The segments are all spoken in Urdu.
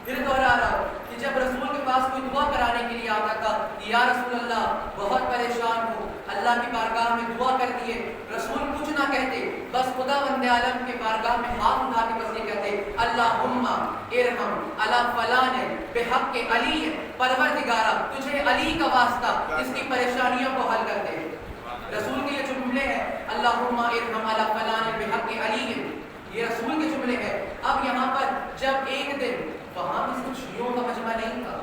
پھر دوہرا رہا ہوں کہ جب رسول کے پاس کوئی یا رسول اللہ بہت پریشان ہوں، اللہ کی بارگاہ میں دعا کر دیے۔ رسول کچھ نہ کہتے، بس خدا بند عالم کے بارگاہ میں ہاتھ اٹھا کے بس یہ کہتے اللہم ارحم علی فلان بحق علی، پروردگارا تجھے علی کا واسطہ اس کی پریشانیوں کو حل کر دے۔ رسول کے یہ جملے ہیں اللہم ارحم علی فلان بحق علی، یہ رسول کے جملے ہیں۔ اب یہاں پر جب ایک دن وہاں بھی صرف شیعوں کا مجمع نہیں تھا،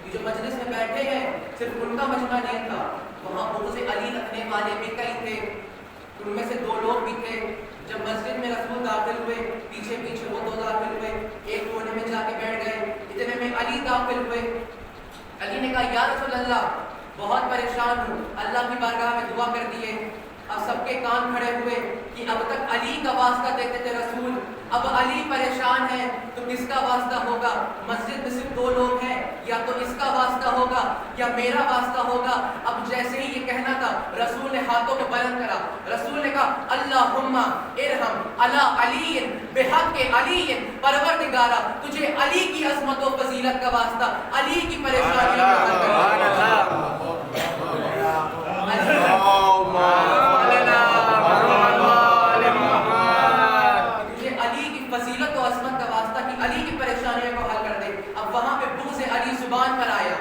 یہ جو مجلس میں بیٹھے ہیں صرف ان کا مجمع نہیں تھا، وہاں بغض علی رکھنے والے بھی کئی تھے، ان میں سے 2 لوگ بھی تھے۔ جب مسجد میں رسول داخل ہوئے پیچھے پیچھے وہ 2 داخل ہوئے، ایک کونے میں جا کے بیٹھ گئے، اتنے میں علی داخل ہوئے۔ علی نے کہا یا رسول اللہ بہت پریشان ہوں، اللہ کی بارگاہ میں دعا کر دیے۔ اب سب کے کان کھڑے ہوئے کہ اب تک علی کا واسطہ دیتے تھے رسول، اب علی پریشان ہے تو کس کا واسطہ ہوگا؟ مسجد میں صرف 2 لوگ ہیں، یا تو اس کا واسطہ ہوگا یا میرا واسطہ ہوگا۔ اب جیسے ہی یہ کہنا تھا رسول نے ہاتھوں کو بلند کرا، رسول نے کہا اللہم ارحم علی علی بحق علی، پروردگارا تجھے علی کی عظمت و فضیلت کا واسطہ علی کی پریشانیوں کو حل کر علی کی پریشانیوں کو حل کر دے۔ اب وہاں پہ بغض علی زبان پر آیا،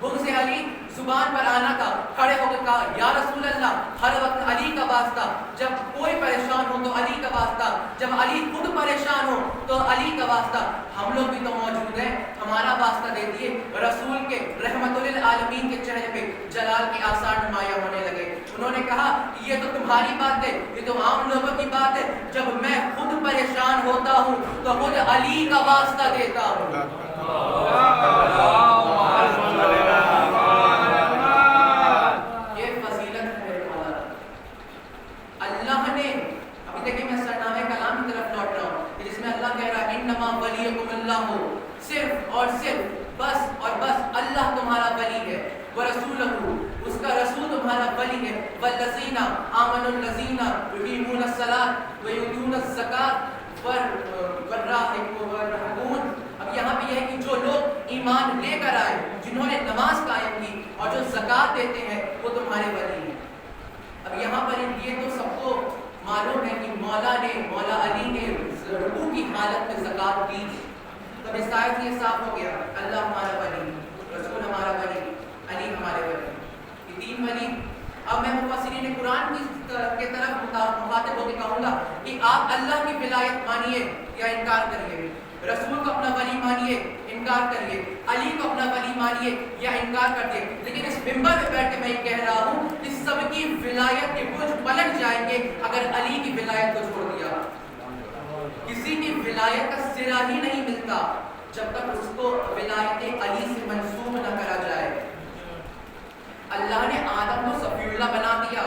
بغض علی زبان پر آنا تھا، کھڑے ہو کے کہا یا رسول اللہ ہر وقت علی کا واسطہ، جب کوئی پریشان ہو تو علی کا واسطہ، جب علی خود پریشان ہو تو علی کا واسطہ، ہم لوگ بھی تو موجود ہیں، ہمارا واسطہ دے دیے۔ رسول کے رحمت للعالمین کے چہرے پہ جلال کے آثار نمایاں ہونے لگے۔ انہوں نے کہا یہ تو تمہاری بات ہے، یہ تو عام لوگوں کی بات ہے، جب میں خود پریشان ہوتا ہوں تو خود علی کا واسطہ دیتا ہوں۔ یہ فضیلت ہے مولانا۔ اللہ نے ابھی دیکھیں میں سرنامہ کلام کی طرف لوٹ رہا ہوں جس میں اللہ کہہ رہا ہے انما ولیکم اللہ، صرف اور صرف بس اور بس اللہ تمہارا ولی ہے، ورسولہ اس کا رسول تمہارا ولی ہے، والذین آمنوا الذین یقیمون الصلاۃ ویؤتون الزکاۃ والراحمون۔ اب یہاں پہ یہ ہے کہ جو لوگ ایمان لے کر آئے، جنہوں نے نماز قائم کی اور جو زکوٰۃ دیتے ہیں وہ تمہارے ولی ہیں۔ اب یہاں پر یہ تو سب کو معلوم ہے کہ مولا علی نے رکوع کی حالت میں زکوٰۃ دی، تب اس آیت سے یہ صاف ہو گیا اللہ ہمارا ولی، رسول ہمارا ولی، علی ہمارے ولی، یہ 3 ولی۔ اب میں مفسرین قرآن کی طرف مخاطب ہو کے کہوں گا کہ آپ اللہ کی ولایت مانیے یا انکار کریے، رسول کو اپنا ولی مانیے انکار کریے، علی کو اپنا ولی مانیے یا انکار کر دیے، لیکن اس منبر پہ بیٹھ کے میں یہ کہہ رہا ہوں کہ سب کی ولایت کے بوجھ پلٹ جائیں گے اگر علی کی ولایت کو چھوڑ دیا۔ کسی کی ولایت کا سرا ہی نہیں ملتا جب تک اس کو ولایت علی سے منسوب نہ کرا جائے۔ اللہ نے آدم کو صفی اللہ بنا دیا،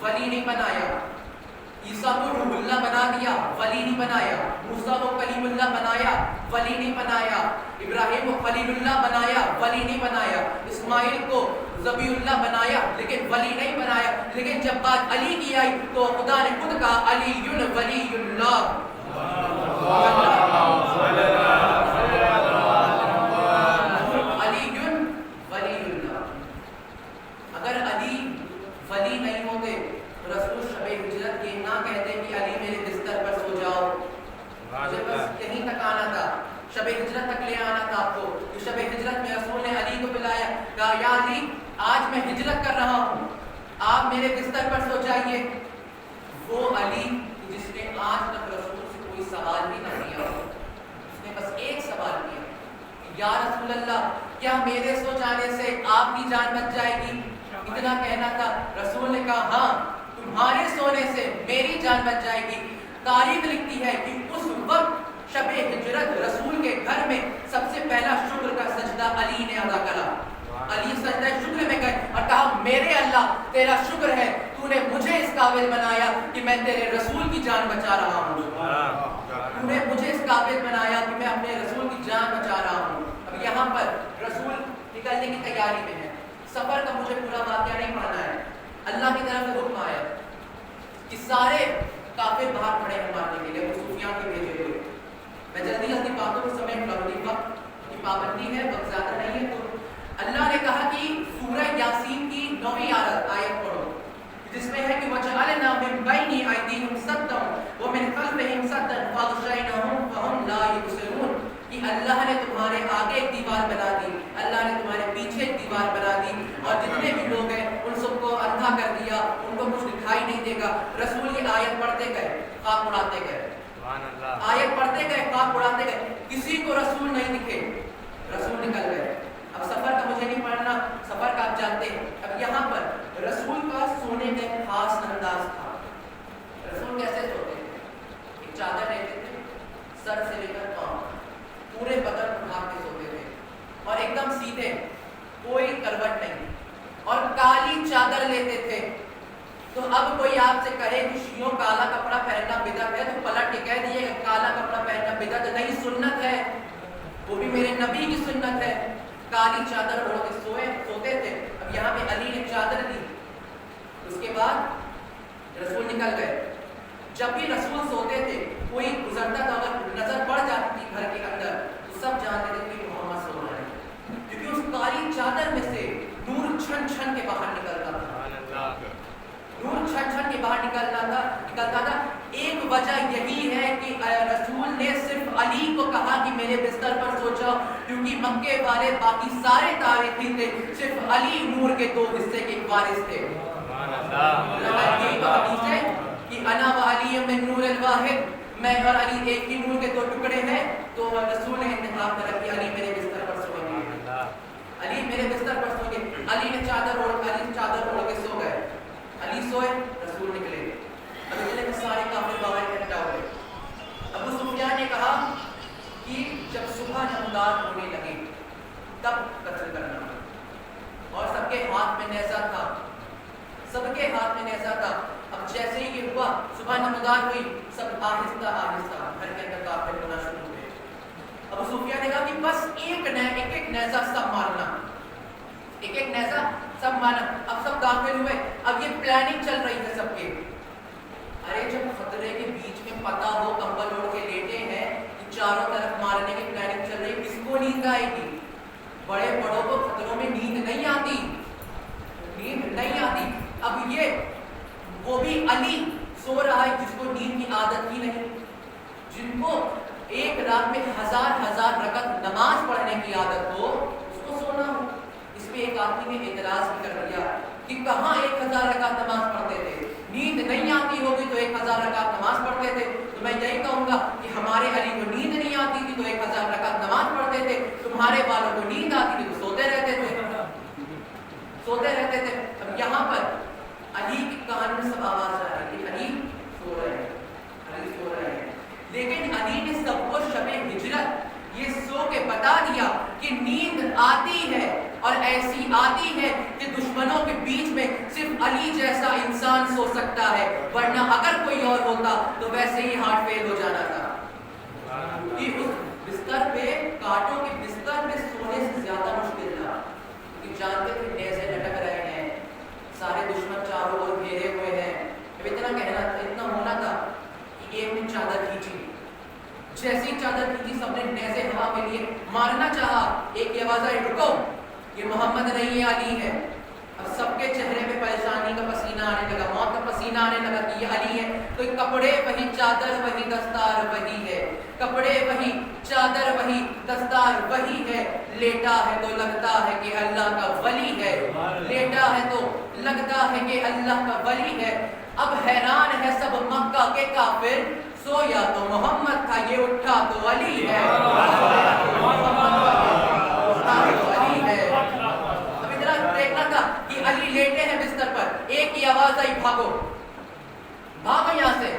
ولی نہیں بنایا، عیسیٰ کو روح اللہ بنا دیا، ولی نہیں بنایا، موسیٰ کو کلیم اللہ بنایا، ولی نہیں بنایا، ابراہیم کو خلیل اللہ بنایا، ولی نہیں بنایا، اسماعیل کو ذبیح اللہ بنایا لیکن ولی نہیں بنایا۔ لیکن جب بات علی کی آئی تو خدا نے خود کہا علی ولی اللہ۔ اگر علی ولی نہیں ہوتے رسول شب ہجرت یہ نہ کہتے کہ علی میرے بستر پر سو جاؤ، مجھے بس یہیں تک آنا تھا، شب ہجرت تک لے آنا تھا آپ کو۔ کہ شب ہجرت میں رسول نے علی کو بلایا، کہا یا علی آج میں ہجرت کر رہا ہوں، آپ میرے بستر پر سو جائیے۔ وہ علی جس نے آج تک رسول سے کوئی سوال بھی نہ کیا، اس نے بس ایک سوال کیا، یا رسول اللہ کیا میرے سو جانے سے آپ کی جان بچ جائے گی؟ اتنا کہنا تھا، رسول نے کہا ہاں تمہارے سونے سے میری جان بچ جائے گی۔ تاریخ لکھتی ہے کہ اس وقت شب ہجرت رسول کے گھر میں سب سے پہلا شکر کا سجدہ علی نے ادا کرا۔ علی سجدہ شکر میں گئے اور کہا میرے اللہ تیرا شکر ہے، تو نے مجھے اس قابل بنایا کہ میں تیرے رسول کی جان بچا رہا ہوں، تو نے مجھے اس قابل بنایا کہ میں اپنے رسول کی جان بچا رہا ہوں۔ اب یہاں پر رسول نکلنے کی تیاری میں ہے، سفر کا مجھے پورا واقعہ نہیں پڑھنا ہے، اللہ کی طرف سے حکم آیا کہ سارے کافر باہر کھڑے ہیں مارنے کے لیے، صوفیاں کے بھیجے ہوئے۔ میں جلدی جلدی باتوں کو سمیٹ لوں گی، وقت کی پابندی ہے، وقت زیادہ نہیں ہے، تو اللہ نے کہا کہ سورہ یہ ہے کہ وَجَعَلْنَا مِن بَيْنِ أَيْدِيهِمْ سَدًّا وَمِن خَلْفِهِمْ سَدًّا فَأَغْشَيْنَاهُمْ فَهُمْ لَا يُبْصِرُونَ کہ اللہ نے تمہارے آگے ایک دیوار بنا دی, اللہ نے تمہارے پیچھے ایک دیوار بنا دی, اور جتنے بھی لوگ ہیں ان سب کو اندھا کر دیا, ان کو کچھ دکھائی نہیں دے گا. رسول یہ آیت پڑھتے گئے, خاک اڑاتے گئے, آیت پڑھتے گئے, خاک اڑاتے گئے, کسی کو رسول نہیں دکھے, رسول نکل گئے. اب سفر کا مجھے نہیں پڑھنا, سفر کا آپ جانتے ہیں. اب یہاں پر رسول کا سونے میں ایک خاص انداز تھا. رسول کیسے سوتے تھے؟ ایک چادر لیتے تھے, سر سے لے کر پاؤں پورے بدن اٹھا کے سوتے تھے, اور ایک دم سیدھے, کوئی کروٹ نہیں, اور کالی چادر لیتے تھے. تو اب کوئی آپ سے کہے کہ شیعوں کالا کپڑا پہننا بدعت ہے, تو پلٹ کے کہہ دیے کہ کالا کپڑا پہننا بدعت نہیں, سنت ہے, وہ بھی میرے نبی کی سنت ہے. کالی چادر اوڑھ کے سوتے تھے. اب یہاں پہ علی نے چادر دی, اس کے بعد رسول نکل گئے. جب بھی رسول سوتے تھے کوئی گزرتا تھا, اگر نظر پڑ جاتی تھی گھر کے اندر, تو سب جانتے تھے کہ محمد سو رہے ہیں, کیونکہ اس کالی چادر میں سے نور چھن چھن کے باہر نکلتا تھا, نور چھن چھن کے باہر نکلتا تھا. ایک وجہ یہی ہے کہ رسول نے صرف علی کو کہا کہ میرے بستر پر سو جاؤ, کیونکہ مکے والے باقی سارے تاریخی تھے, صرف علی نور کے دو حصے کے وارث تھے. یہی تو حدیث ہے کہ انا و علی من نور الواحد, میں اور علی ایک ہی نور کے دو ٹکڑے ہیں. تو رسول نے انتخاب کرا کہ علی میرے بستر پر سوئیں گے, علی میرے بستر پر سوئیں گے. علی نے چادر اوڑھ کے سو گئے. علی سوئے, رسول نکلے. اب اتنے میں سارے کافر باہر اکٹھا ہوئے. ابو سفیان نے کہا کہ جب صبح نمودار ہونے لگی تب قتل کرنا, اور سب کے ہاتھ میں نیزہ تھا, سب کے ہاتھ میں نیزہ تھا. اب جیسے ہی یہ ہوا, صبح نمودار ہوئی, سب آہستہ آہستہ گھر کے اندر کافر ہونا شروع ہوئے. ابو سفیان نے کہا کہ بس ایک نیزہ سب مارنا, ایک نیزہ سب مارنا. اب سب داخل ہوئے. اب یہ پلاننگ چل رہی ہے سب کے. ارے جب خطرے کے بیچ میں پتا ہو, کمبل اوڑھ کے لیٹے ہیں, چاروں طرف مارنے کی پلاننگ چل رہی ہے, کس کو نیند آئے گی؟ بڑے بڑوں کو خطروں میں نیند نہیں آتی, نیند نہیں آتی. اب یہ وہ بھی علی سو رہا ہے جس کو نیند کی عادت ہی نہیں, جن کو ایک رات میں ہزار رکعت نماز پڑھنے کی عادت ہو, اس کو سونا ہو. اس پہ ایک آدمی نے اعتراض بھی کر دیا کہ کہاں 1000 رکعت نماز پڑھتے تھے, نیند نہیں آتی ہوگی تو 1000 رکعت نماز پڑھتے تھے. تو میں یہی کہوں گا کہ ہمارے علی کو نیند نہیں آتی تھی تو 1000 رکعت نماز پڑھتے تھے, تمہارے والوں کو نیند آتی تھی تو سوتے رہتے تھے. اب یہاں پر علی کی کان میں سب آواز آ رہی ہے, علی سو رہے ہیں. لیکن علی نے سب کو شب ہجرت یہ سو کے بتا دیا کہ نیند آتی ہے, اور ایسی آتی ہے کہ دشمنوں کے بیچ میں صرف علی جیسا انسان سو سکتا ہے, ورنہ اگر کوئی اور ہوتا تو ویسے ہی ہارٹ فیل ہو جانا تھا. کہ اس بستر پہ, کانٹوں کے بستر پہ سونے سے زیادہ مشکل تھا, کہ جانتے تھے نیزے لٹک رہے ہیں, سارے دشمن چاروں اور گھیرے ہوئے ہیں. اب اتنا ہونا تھا کہ ایک نے چادر کھینچی, جیسی چادر کھینچی سب نے نیزے ہوا کے لیے مارنا چاہا. ایک کی آواز آئی, رکو, یہ محمد نہیں ہے, علی ہے. اب سب کے چہرے میں پریشانی کا پسینہ آنے لگا, موت کا پسینہ آنے لگا کہ یہ علی ہے. تو کپڑے وہی, چادر وہی, دستار وہی ہے, کپڑے وہی, چادر وہی, دستار وہی ہے. لیٹا ہے تو لگتا ہے کہ اللہ کا ولی ہے, لیٹا ہے تو لگتا ہے کہ اللہ کا ولی ہے. اب حیران ہے سب مکہ کے کافر, سویا تو محمد تھا, یہ اٹھا تو علی ہے, اب ادھر دیکھنا تھا کہ علی لیٹے ہیں بستر پر. ایک کی آواز آئی, بھاگو یہاں سے.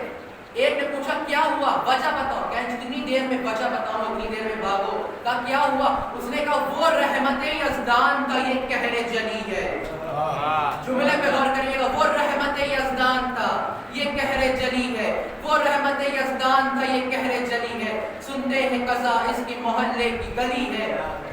ایک نے پوچھا کیا ہوا, وجہ بتاؤ. کہ جتنی دیر میں وجہ بتاؤں اتنی دیر میں بھاگو. کہا کیا ہوا؟ اس نے کہا وہ رحمت یزدان کا یہ کہر جلی ہے. جملے پہ غور کریے گا, وہ رحمت یزدان تھا یہ کہر جلی ہے, وہ رحمت یزدان تھا یہ کہر جلی ہے. سنتے ہیں قضا اس کی محلے کی گلی ہے,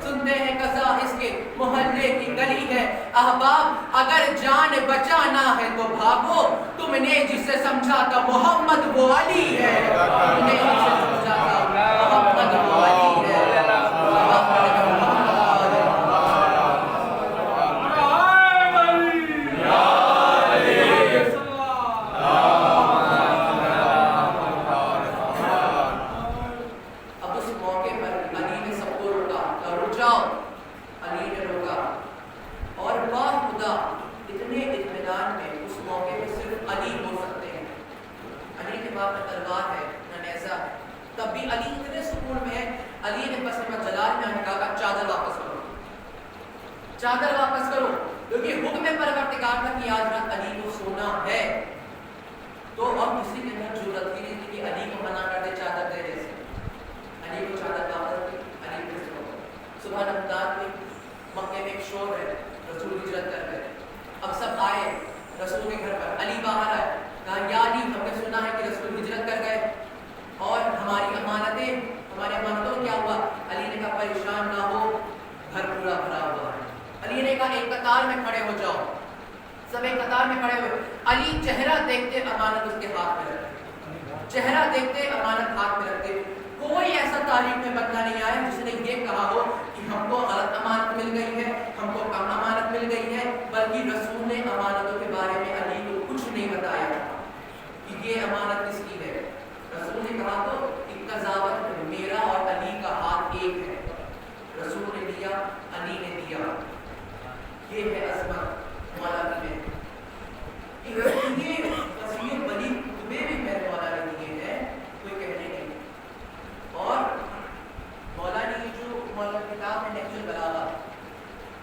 سنتے ہیں قضا اس کے محلے کی گلی ہے. احباب اگر جان بچانا ہے تو بھاگو, تم نے جسے سمجھا تھا محمد وہ علی ہے, تم نے جسے سمجھا تھا محمد وہ علی ہے. سکون میں ہے. علی نے بس جلال میں کہا چادر واپس کرو, چادر واپس کرو, کیونکہ حکم پروردگار تھا کہ آج رات علی کو سونا ہے. تو اب کسی کے اندر ضرورت ہی نہیں تھی کہ علی کو منع کر دے چادر دینے سے. علی کو چادر واپس دی, علی کو سو. صبح رمضان میں مکے میں ایک شور ہے, رسول ہجرت کر گئے. اب سب آئے رسول کے گھر پر, علی باہر آئے, کہا یا علی ہم نے سنا ہے کہ رسول ہجرت کر گئے اور ہماری امانتوں کیا ہوا؟ علی نے کہا پریشان نہ ہو, گھر پورا بھرا ہوا ہے. علی نے کہا ایک قطار میں کھڑے ہو جاؤ. سب ایک قطار میں کھڑے ہوئے. علی چہرہ دیکھتے امانت اس کے ہاتھ میں رکھتے, چہرہ دیکھتے امانت ہاتھ میں رکھتے. کوئی ایسا تاریخ میں بندہ نہیں آیا جس نے یہ کہا ہو کہ ہم کو غلط امانت مل گئی ہے, ہم کو کم امانت مل گئی ہے, بلکہ رسول نے امانتوں کے بارے میں علی کو کچھ نہیں بتایا کہ یہ امانت کس کی ہے. رسول نے کہا تو قضاوت میرا اور علی کا ہاتھ ایک ہے, رسول نے دیا, علی نے دیا. یہ ہے عظمت مولا کی ہے. یہ تصویر بڑی خطبے بھی میرے مولا نے دیے ہیں, کوئی کہنے نہیں. اور مولا نے جو مولا کتاب ہے نہج البلاغہ,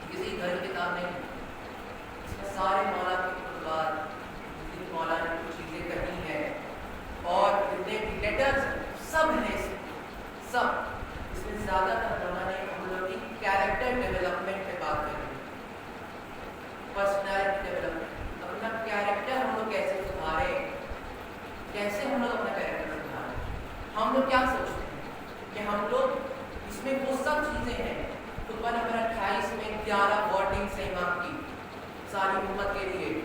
کسی گھر کی کتاب نہیں, اس میں سارے مولا کے خطبات, مولا نے کچھ چیزیں کہی ہیں اور جتنے بھی لیٹرز سب ہیں, سب اس میں زیادہ تر مولا نے ہم لوگ کی کیریکٹر ڈیولپمنٹ پہ بات کری, پرسنالٹی ڈیولپمنٹ. اپنا کیریکٹر ہم لوگ کیسے سدھاریں, کیسے ہم لوگ اپنا کیریکٹر سدھاریں. ہم لوگ کیا سوچتے ہیں کہ ہم لوگ اس میں وہ سب چیزیں ہیں. خطبہ نمبر 28 میں 11 وارننگز ہیں امام کی ساری امت کے لیے.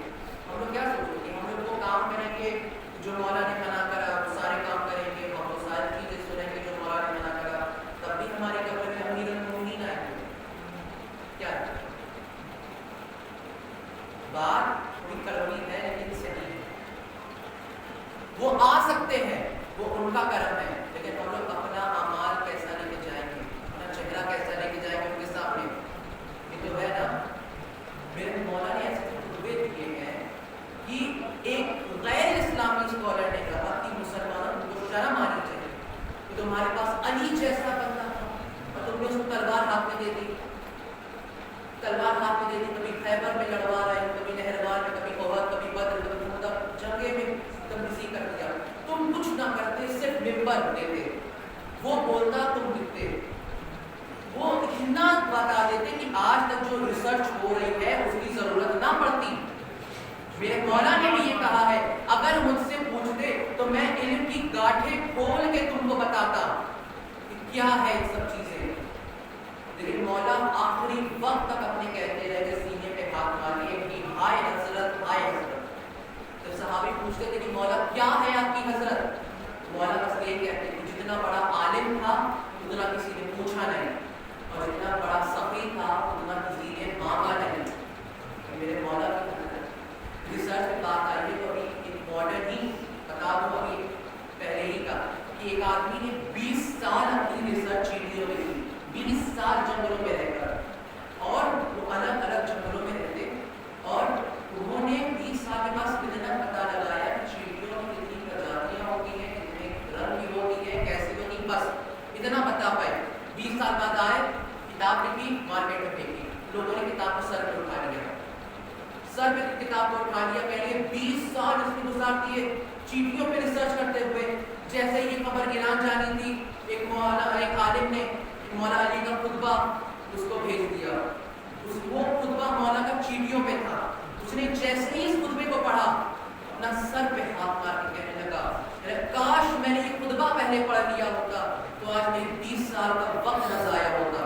ہم لوگ کیا سوچتے ہیں کہ ہم لوگ وہ کام کریں گے جو مولا نے منع کرا, وہ سارے کام کریں گے, ہم وہ ساری چیزیں سنیں گے جو مولا نے منع کرا, تب بھی ہمارے قبر میں امیر المومنین آئیں گے. کیا بات تھوڑی کڑوی ہے لیکن صحیح ہے. وہ آ سکتے ہیں, وہ ان کا کرم ہے, لیکن ہم لوگ اپنا اعمال کیسا لے کے جائیں گے, اپنا چہرہ کیسا لے کے جائیں گے ان کے سامنے. یہ تو ہے نا. میرے مولا نے ایسے خطبے دیے ہیں کہ ایک غیر اسلامی اسکالر نے کہا کہ مسلمانوں کو شرم آنی چاہیے کہ تمہارے پاس علی جیسا بندہ تھا اور تم نے اس کو تلوار ہاتھ میں دے دی, تلوار ہاتھ میں دے دی. کبھی خیبر میں لڑوا رہے ہیں, کبھی نہروان میں, کبھی احد, کبھی بدر, کبھی مطلب جنگے میں تبلیغ کر دیا. تم کچھ نہ کرتے, صرف ممبر دیتے, وہ بولتا تم لکھتے. وہ اتنا بتا دیتے کہ آج تک جو ریسرچ ہو رہی ہے اس کی ضرورت نہ پڑتی. میرے مولا نے بھی یہ کہا ہے اگر مجھ سے پوچھتے تو میں علم کی گاٹھیں کھول کے تم کو بتاتا کہ کیا ہے یہ سب چیزیں. لیکن مولا آخری وقت تک اپنے کہتے رہے, سینے پہ ہاتھ مارے کہ ہائے حضرت, ہائے حضرت. جب صحابی پوچھتے تھے کہ مولا کیا ہے آپ کی حضرت, مولا بس یہ کہتے کہ جتنا بڑا عالم تھا اتنا کسی نے پوچھا نہیں, اور جتنا بڑا سخی تھا اتنا کسی نے مانگا نہیں. میرے مولا کی ریسرچ میں بات آئی ہے تو ابھی ایک ماڈرن ہی بتا دوں, ابھی پہلے ہی کا کہ ایک آدمی نے 20 سال اپنی ریسرچ چیڑیوں میں کی, 20 سال جنگلوں میں رہ کر, اور وہ الگ الگ جنگلوں میں رہتے, اور انہوں نے 20 سال کے بعد اتنا پتہ لگایا کہ چیڑیوں کی کتنی پرجاتیاں ہوتی ہیں, کتنے رنگ کی ہوتی ہے, کیسی ہوتی, بس اتنا بتا پائے. 20 سال بعد آئے, کتاب لکھی, مارکیٹ میں پھینکی, لوگوں نے کتاب کو سر پہ اٹھا لیا, سر پہ کتاب کو اٹھا لیا. پہلے 20 سال اس نے گزار دیے چیٹیوں پہ ریسرچ کرتے ہوئے. جیسے یہ خبر ایران جانی تھی, ایک عالم نے مولا علی کا خطبہ اس کو بھیج دیا. وہ خطبہ مولا کا چیٹیوں پہ تھا. اس نے جیسے ہی اس خطبے کو پڑھا اپنا سر پہ ہاتھ مار کے کہنے لگا کاش میں نے یہ خطبہ پہلے پڑھ لیا ہوتا تو آج میری 20 سال کا وقت نہ ضائع ہوتا.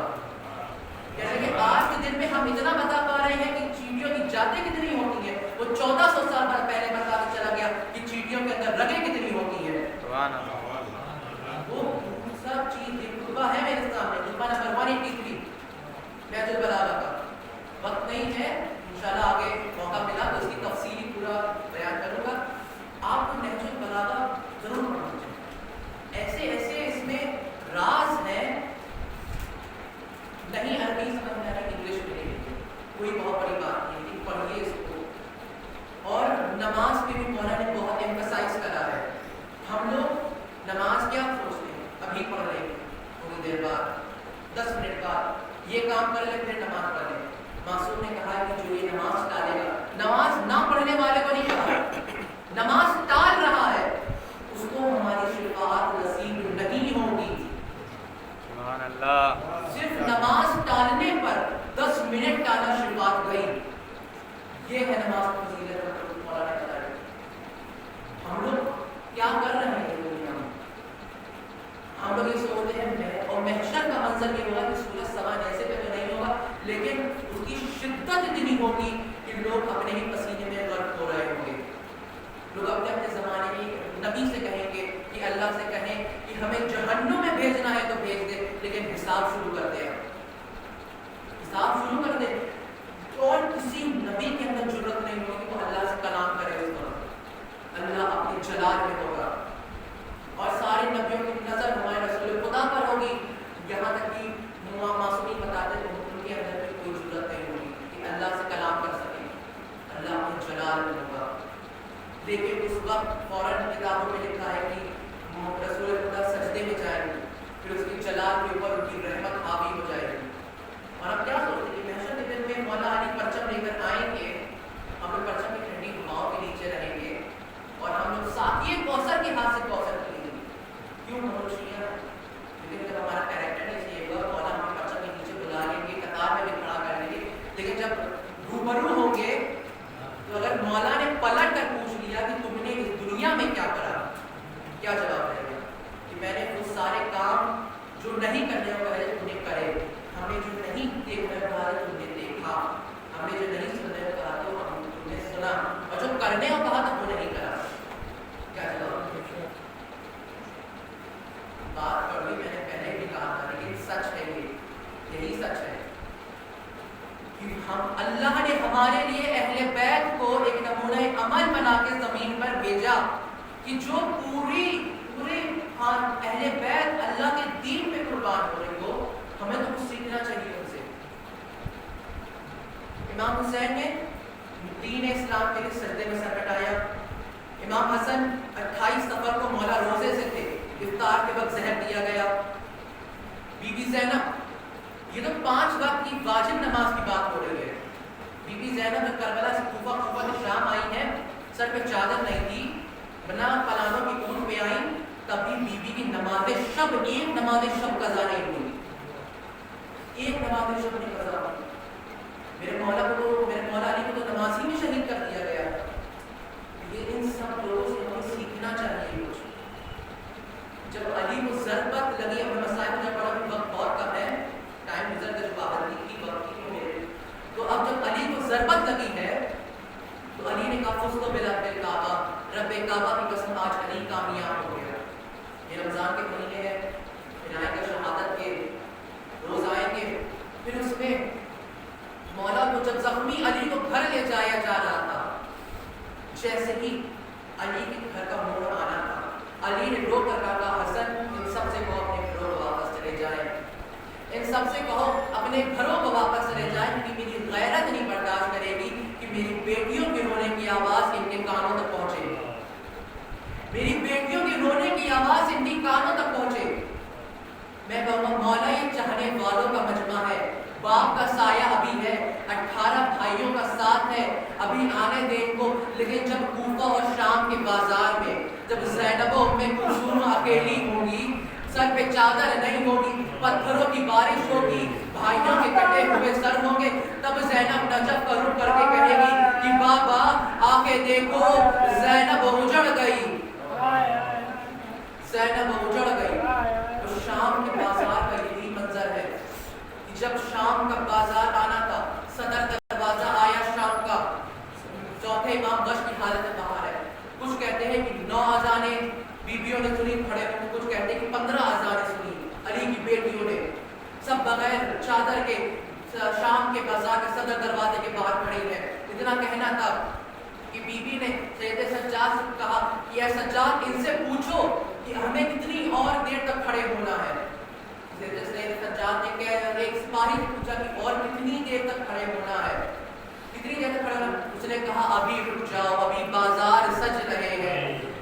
یعنی کہ آج کے دن میں ہم اتنا بتا پا رہے ہیں کہ چیٹیوں کی جاتیں کتنی ہوتی ہیں, وہ 1400 سال پہلے بتا کے چلا گیا کہ چیٹیوں کے اندر رگیں کتنی ہوتی ہیں. وہ سب چیز یہ خطبہ ہے میرے سامنے, خطبہ نمبر 183 نہج البلاغہ کا. وقت نہیں ہے, انشاءاللہ آگے موقع ملا تو اس کی تفصیلی پورا بیان کروں گا. آپ کو نہج البلاغہ ضرور پڑھنا چاہیے. ایسے ایسے اس میں راز ہیں, نہیں عربی سمجھ میں نہیں, انگلش میں نہیں, کوئی بہت بڑی بات نہیں, لیکن پڑھیے اس کو. اور نماز پہ بھی مولا نے بہت ایمفسائز کرا ہے. ہم لوگ نماز کیا سوچتے ہیں, ابھی پڑھ رہے ہیں, تھوڑی دیر بعد 10 منٹ بعد یہ کام کر لیں پھر نماز پڑھ لیں. معصوم نے کہا کہ جو یہ نماز ٹالے گا, نماز نہ پڑھنے والے کو نہیں کہا, نماز ٹال رہا ہے اس کو ہماری شفاعت نصیب نہیں ہوگی. سبحان اللہ. صرف نماز ٹالنے پر 10 منٹ ٹالا شفاعت گئی. یہ ہے نماز کی فضیلت. مولانا بتائے ہم لوگ کیا کر رہے ہیں دنیا میں. ہم لوگ یہ سوچتے ہیں اور محشر کا منظر یہ ہوگا کہ سورج سوان ایسے پہ تو نہیں ہوگا, لیکن اس کی شدت اتنی ہوگی کہ لوگ اپنے ہی پسینے میں غرق ہو رہے ہوں گے. لوگ اپنے اپنے زمانے میں نبی سے کہیں گے کہ اللہ سے کہیں کہ ہمیں جہنم میں بھیجنا ہے تو بھیج دے, لیکن حساب شروع کر دے, حساب شروع کر دے. اور کسی نبی کے اندر ضرورت نہیں ہوگی کہ وہ اللہ سے کلام کرے. اس وقت اللہ اپنے جلال میں ہوگا اور سارے نبیوں کی نظر ہمارے رسول خدا پر ہوگی. یہاں تک کہ معصومی بتاتے ہیں ان کے اندر بھی کوئی ضرورت نہیں ہوگی کہ اللہ سے کلام کر سکیں. اللہ اپنے جلال میں ہوگا. لیکن اس وقت فوراً کتابوں میں لکھا ہے کہ رسول خدا سجدے میں جائیں گے, پھر اس کی جلال کے اوپر ان کی رحمت حاوی ہو جائے گی. اور ہم کیا سوچتے ہیں کہ محشر کے دن میں مولا علی پرچم لے کر آئیں گے, ہم لوگ پرچم کی ٹھنڈی ہواؤں کے نیچے رہیں گے اور ہم لوگ ساتھی کوثر کے ہاتھ سے کوثر پئیں گے. کیوں ہم لوگ شیعہ ہیں؟ لیکن جب ہمارا کیریکٹر نہیں چاہیے گا, مولا ہمیں پرچم کے نیچے بلا لیں گے, قطار میں بھی کھڑا کر لیں گے, لیکن جب روبرو ہوں گے تو اگر مولا نے پلٹ کر پوچھ لیا کہ تم نے اس دنیا میں کیا کرا, کیا جواب رہے گا؟ کہ میں نے وہ سارے کام جو نہیں کرنے کو کہے تم نے کرے, ہم نے جو نہیں دیکھنے کو کہا تم نے دیکھا, ہم نے جو نہیں سننے کو کہا تو تم نے سنا, اور جو کرنے کو کہا تو وہ نہیں کرا. کیا جواب؟ بات کر لی میں نے پہلے بھی کہا تھا, لیکن سچ ہے یہی سچ ہے کہ ہم اللہ نے ہمارے لیے اہل بیت کو ایک نمونہ عمل بنا کے زمین پر بھیجا کہ جو پورے اہل بیت اللہ کے دین پہ قربان ہو رہے ہو, ہمیں تو کچھ سیکھنا چاہیے ان سے. امام حسین نے دین اسلام کے لیے سجدے میں سر کٹایا. امام حسن 28 صفر کو مولا روزے سے تھے, افطار کے وقت زہر دیا گیا. بی بی زینب, یہ تو 5 وقت کی واجب نماز کی بات ہو رہی ہے. بی بی زینب جو کربلا سے کوفہ سے شام آئی ہیں, سر پہ چادر نہیں تھی, بنا پلانوں کی اونٹ پہ آئی, تبھی بی بی کی نماز شب, ایک نماز شب قضا نہیں ہوئی, ایک نماز شب نہیں قضا. میرے مولا علی کو تو نماز ہی میں شہید کر دیا گیا. یہ ان سب لوگوں سے ہمیں سیکھنا چاہیے کچھ. جب علی کو ضربت لگی, اپنے مسائل میں پڑھا کہ وقت بہت کم ہے, ٹائم گزر کر پابندی کی وقت کی میرے, تو اب جب علی کو ضربت لگی ہے تو علی نے کہا فزت برب الکعبہ, رب کعبہ کی قسم آج علی کامیاب ہو گیا. یہ رمضان کے مہینے ہے, عنایت شہادت کے روز آئیں گے. پھر اس میں مولا کو جب زخمی علی کو گھر لے جایا جا رہا تھا, جیسے ہی علی کے گھر کا موڑ آنا تھا, علی نے رو کر کہا حسن ان سب سے کہو اپنے گھروں کو واپس چلے جائیں, ان سب سے کہو اپنے گھروں کو واپس چلے جائیں, کیونکہ میری غیرت نہیں برداشت کرے گی کہ میری بیٹیوں کے رونے کی آواز ان کے کانوں تک پہنچے, میری بیٹیوں کے رونے کی آواز ان کی کانوں تک پہنچے. میں کہوں گا مولا یہ چاہنے والوں کا مجمع ہے, باپ کا سایہ ابھی ہے, 18 بھائیوں کا ساتھ ہے, ابھی آنے دے ان کو. لیکن جب کوفہ اور شام کے بازار میں جب زینب و ام کلثوم اکیلی ہوں گی, سر پہ چادر نہیں ہوگی, پتھروں کی بارش ہوگی, بھائیوں کے کٹے ہوئے سر ہوں گے, تب زینب نجف کا رخ کر کے کہے گی کہ بابا آ کے دیکھو زینب اجڑ گئی, زینب اجڑ گئی. تو شام کے بازار کا یہی منظر ہے کہ جب شام کا بازار آنا تھا, صدر دروازہ آیا شام کا, چوتھے امام غش کی حالت میں باہر ہے. کچھ کہتے ہیں کہ 9 اذانیں بیویوں نے سنی کھڑے ہو, کچھ کہتے ہیں کہ 15 اذانیں سنی علی کی بیٹیوں نے, سب بغیر چادر کے شام کے بازار کے صدر دروازے کے باہر کھڑی ہے. اتنا کہنا تھا کہ بی بی نے سید سجاد سے کہا کہ اے سجاد ان سے پوچھو کہ ہمیں کتنی اور دیر تک کھڑے ہونا ہے. سید سجاد نے ایک سپاہی سے پوچھا کہ اور کتنی دیر تک کھڑے ہونا ہے, کتنی دیر تک کھڑے ہونا. اس نے کہا ابھی رک جاؤ, ابھی بازار سج رہے ہیں,